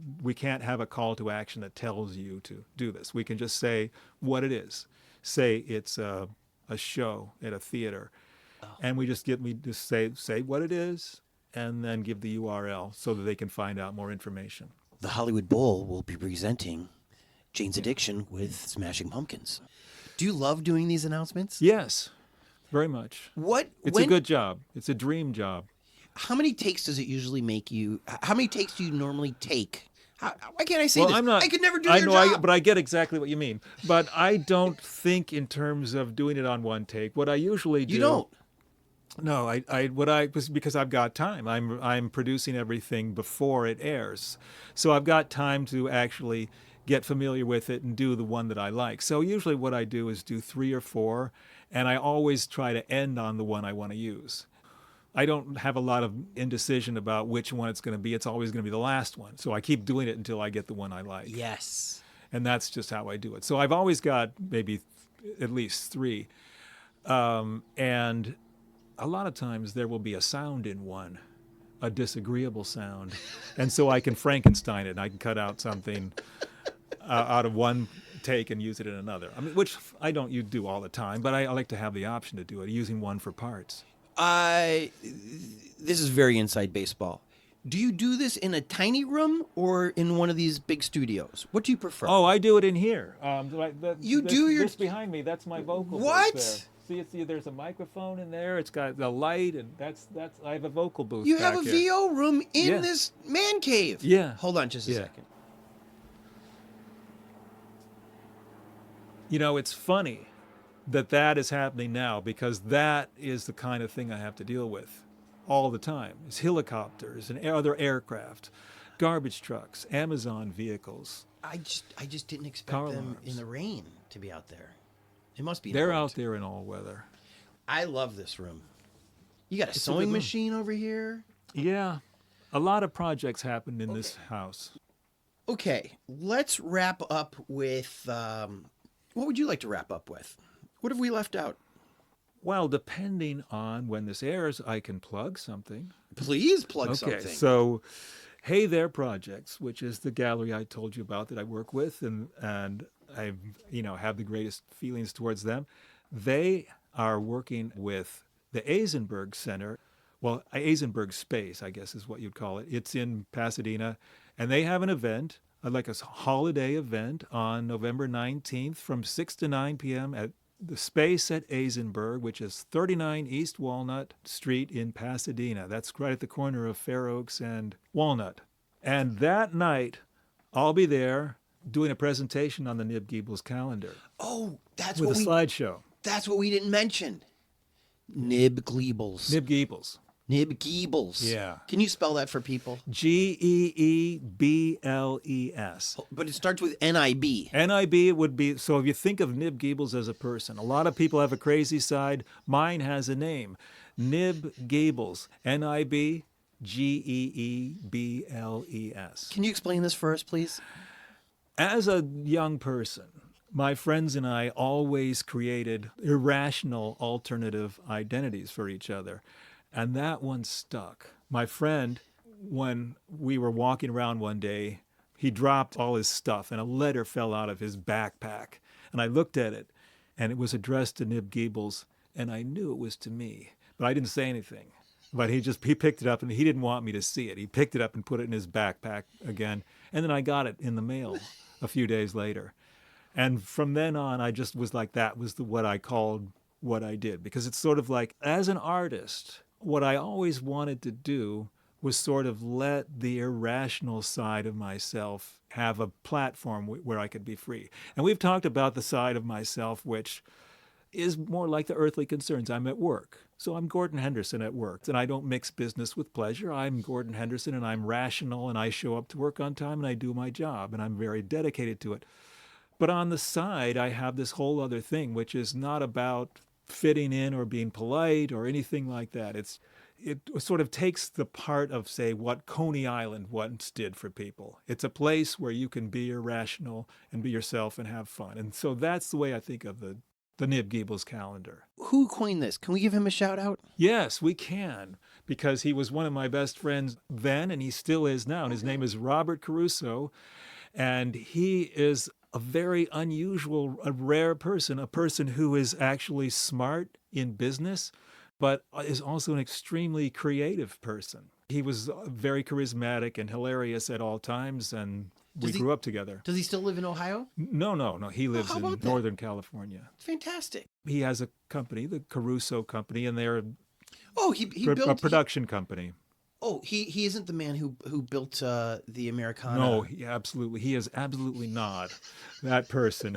have a call to action that tells you to do this. We can just say what it is. Say it's a show at a theater, and we just say what it is, and then give the URL so that they can find out more information. The Hollywood Bowl will be presenting Jane's Addiction with Smashing Pumpkins. Do you love doing these announcements? Yes, very much. It's a good job. It's a dream job. How many takes does it usually make you? How many takes do you normally take? Why can't I say this? I'm not. I could never do I your know, job. but I get exactly what you mean. But I don't think in terms of doing it on one take. What I usually do. You don't. No, because I've got time. I'm producing everything before it airs, so I've got time to actually get familiar with it and do the one that I like. So usually what I do is do 3 or 4, and I always try to end on the one I want to use. I don't have a lot of indecision about which one it's going to be. It's always going to be the last one. So I keep doing it until I get the one I like. Yes. And that's just how I do it. So I've always got maybe at least 3. And a lot of times there will be a sound in one, a disagreeable sound. And so I can Frankenstein it, and I can cut out something out of one take and use it in another. I mean, which you do all the time, but I like to have the option to do it, using one for parts. This is very inside baseball. Do you do this in a tiny room or in one of these big studios? What do you prefer? Oh, I do it in here. This behind me, that's my vocal booth What? there. See, there's a microphone in there. It's got the light, and that's. I have a vocal booth. You have back a here. VO room in Yeah. this man cave. Yeah. Hold on just a Yeah. second. You know, it's funny that is happening now, because that is the kind of thing I have to deal with all the time. It's helicopters and other aircraft, garbage trucks, Amazon vehicles. I just didn't expect Car them alarms. in the rain to be out there. It must be. They're important. out there in all weather. I love this room. You got a It's a sewing good room. machine over here. Yeah. A lot of projects happened in this house. Okay, let's wrap up with. What would you like to wrap up with? What have we left out? Well, depending on when this airs, I can plug something. Please plug Okay, something. so Hey There Projects, which is the gallery I told you about that I work with, and I have the greatest feelings towards them. They are working with the Eisenberg Center, well, Eisenberg Space, I guess is what you'd call it. It's in Pasadena, and they have an event, like a holiday event, on November 19th from 6 to 9 p.m. at the Space at Eisenberg, which is 39 East Walnut Street in Pasadena. That's right at the corner of Fair Oaks and Walnut. And that night, I'll be there doing a presentation on the Nib Geebles calendar Oh, that's with what a slideshow. That's what we didn't mention. Nib Geebles. Nib Geebles. Nib Geebles. Yeah. Can you spell that for people? Geebles. But it starts with N-I-B. NIB would be, so if you think of Nib Geebles as a person, a lot of people have a crazy side. Mine has a name. Nib Geebles. Nib Geebles. Can you explain this for us, please? As a young person, my friends and I always created irrational alternative identities for each other. And that one stuck. My friend, when we were walking around one day, he dropped all his stuff and a letter fell out of his backpack. And I looked at it and it was addressed to Nib Geebles and I knew it was to me, but I didn't say anything. But he picked it up and he didn't want me to see it. He picked it up and put it in his backpack again. And then I got it in the mail a few days later. And from then on, I just was like, that was what I called what I did. Because it's sort of like, as an artist, what I always wanted to do was sort of let the irrational side of myself have a platform where I could be free. And we've talked about the side of myself which is more like the earthly concerns. I'm at work. So I'm Gordon Henderson at work. And I don't mix business with pleasure. I'm Gordon Henderson and I'm rational and I show up to work on time and I do my job and I'm very dedicated to it. But on the side, I have this whole other thing, which is not about fitting in or being polite or anything like that. It sort of takes the part of, say, what Coney Island once did for people. It's a place where you can be irrational and be yourself and have fun. And so that's the way I think of the Nib Geebles calendar. Who coined this? Can we give him a shout out? Yes, we can, because he was one of my best friends then and he still is now. And his name is Robert Caruso. And he is a very unusual, a rare person, a person who is actually smart in business, but is also an extremely creative person. He was very charismatic and hilarious at all times, and we grew up together. Does he still live in Ohio? No. He lives how in about that? Northern California. Fantastic. He has a company, the Caruso Company, and they're Oh, he built a production company. He isn't the man who built the Americana. No, he is absolutely not that person.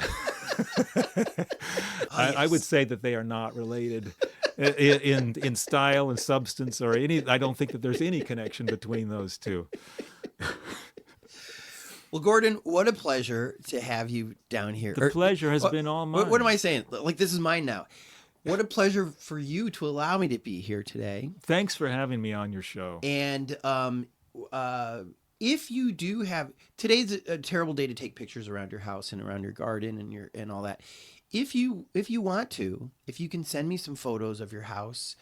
I would say that they are not related in style and substance or any. I don't think that there's any connection between those two. Well, Gordon, what a pleasure to have you down here. The pleasure has been all mine. What am I saying? Like, this is mine now. What a pleasure for you to allow me to be here today. Thanks for having me on your show. And if you do have, today's a terrible day to take pictures around your house and around your garden and all that. If you want to, if you can send me some photos of your house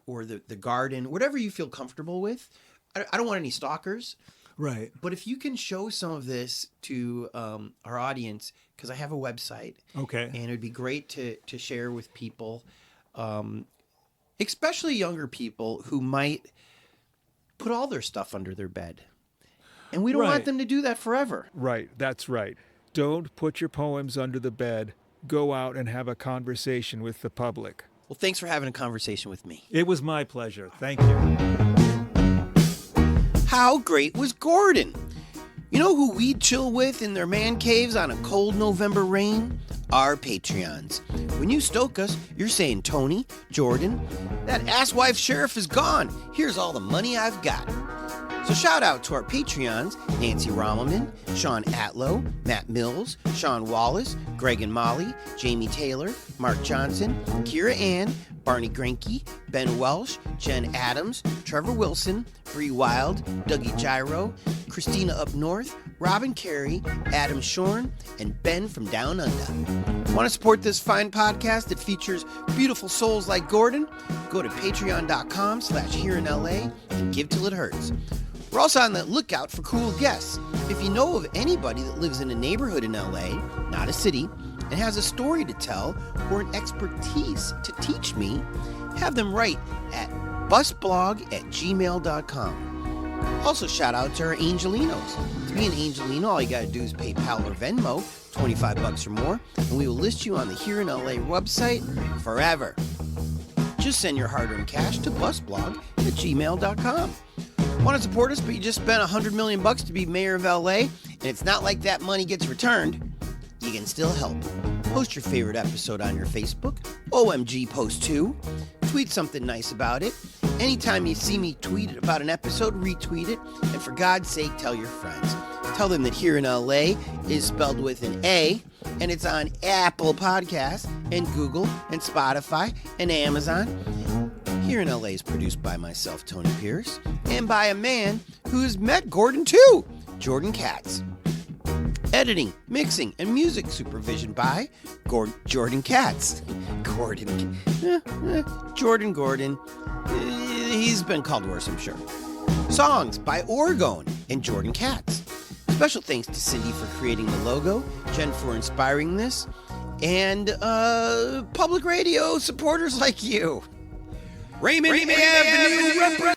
or the garden, whatever you feel comfortable with. I don't want any stalkers. Right. But if you can show some of this to our audience, because I have a website. Okay. And it would be great to share with people, especially younger people who might put all their stuff under their bed. And we don't want them to do that forever. Right. That's right. Don't put your poems under the bed. Go out and have a conversation with the public. Well, thanks for having a conversation with me. It was my pleasure. Thank you. How great was Gordon? You know who we chill with in their man caves on a cold November rain? Our Patreons. When you stoke us, you're saying, Tony, Jordan, that asswife sheriff is gone. Here's all the money I've got. So shout out to our Patreons, Nancy Rommelman, Sean Atlow, Matt Mills, Sean Wallace, Greg and Molly, Jamie Taylor, Mark Johnson, Kira Ann, Barney Grenke, Ben Welsh, Jen Adams, Trevor Wilson, Bree Wild, Dougie Gyro, Christina Up North, Robin Carey, Adam Shorn, and Ben from Down Under. Want to support this fine podcast that features beautiful souls like Gordon? Go to patreon.com/hereinla and give till it hurts. We're also on the lookout for cool guests. If you know of anybody that lives in a neighborhood in LA, not a city, and has a story to tell or an expertise to teach me, have them write at busblog@gmail.com. Also shout out to our Angelinos. To be an Angelino, all you gotta do is PayPal or Venmo, $25 or more, and we will list you on the Here in LA website forever. Just send your hard-earned cash to busblog@gmail.com. Want to support us, but you just spent $100 million to be mayor of LA, and it's not like that money gets returned? You can still help. Post your favorite episode on your Facebook, OMG Post 2. Tweet something nice about it. Anytime you see me tweet about an episode, retweet it. And for God's sake, tell your friends. Tell them that Here in LA is spelled with an A, and it's on Apple Podcasts, and Google, and Spotify, and Amazon. Here in LA is produced by myself, Tony Pierce, and by a man who's met Gordon too, Jordan Katz. Editing, mixing, and music supervision by Jordan Katz. Jordan. He's been called worse, I'm sure. Songs by Orgone and Jordan Katz. Special thanks to Cindy for creating the logo, Jen for inspiring this, and public radio supporters like you. Raymond Avenue